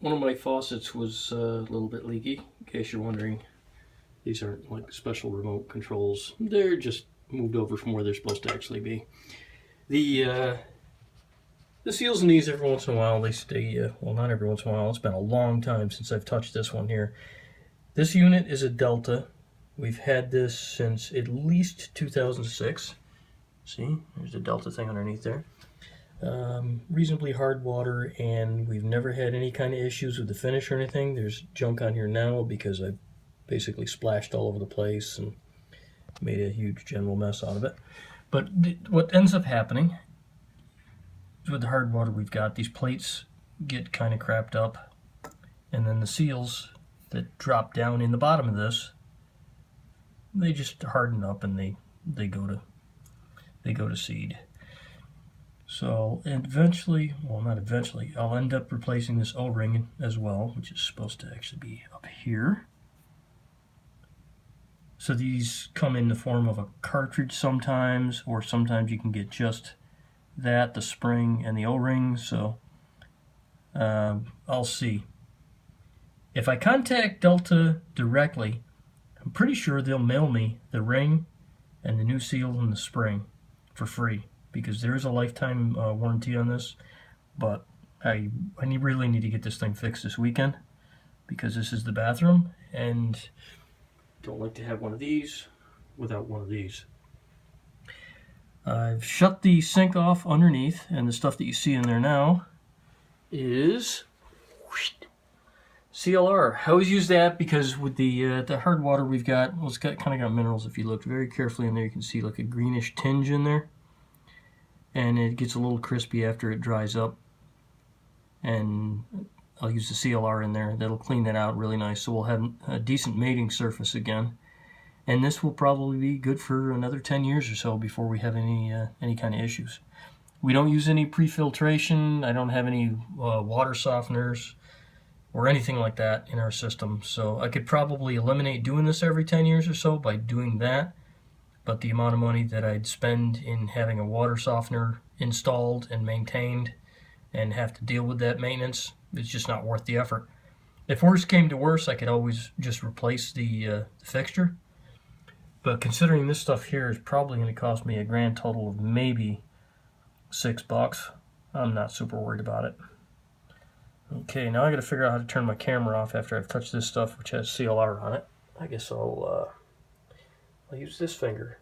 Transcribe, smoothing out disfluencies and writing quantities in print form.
One of my faucets was a little bit leaky, in case you're wondering. These aren't like special remote controls. They're just moved over from where they're supposed to actually be. The seals in these, every once in a while, they stay, well, not every once in a while. It's been a long time since I've touched this one here. This unit is a Delta. We've had this since at least 2006. See, there's the Delta thing underneath there. Reasonably hard water, and we've never had any kind of issues with the finish or anything. There's junk on here now because I've basically splashed all over the place and made a huge general mess out of it. But what ends up happening with the hard water we've got, these plates get kind of crapped up, and then the seals that drop down in the bottom of this, they just harden up and they go to seed. So eventually, well, not eventually, I'll end up replacing this O-ring as well, which is supposed to actually be up here. So these come in the form of a cartridge sometimes, or sometimes you can get just that, the spring and the O-ring. So I'll see. If I contact Delta directly, I'm pretty sure they'll mail me the ring and the new seal and the spring for free, because there is a lifetime warranty on this. But I really need to get this thing fixed this weekend, because this is the bathroom, and don't like to have one of these without one of these. I've shut the sink off underneath, and the stuff that you see in there now is CLR. I always use that because with the hard water we've got, well, it's kind of got minerals. If you look very carefully in there, you can see like a greenish tinge in there, and it gets a little crispy after it dries up. And I'll use the CLR in there. That'll clean that out really nice, so we'll have a decent mating surface again. And this will probably be good for another 10 years or so before we have any kind of issues. We don't use any pre-filtration. I don't have any water softeners or anything like that in our system. So I could probably eliminate doing this every 10 years or so by doing that. But the amount of money that I'd spend in having a water softener installed and maintained and have to deal with that maintenance, it's just not worth the effort. If worse came to worse, I could always just replace the fixture. But considering this stuff here is probably going to cost me a grand total of maybe $6, I'm not super worried about it. Okay, now I got to figure out how to turn my camera off after I've touched this stuff, which has CLR on it. I guess I'll use this finger.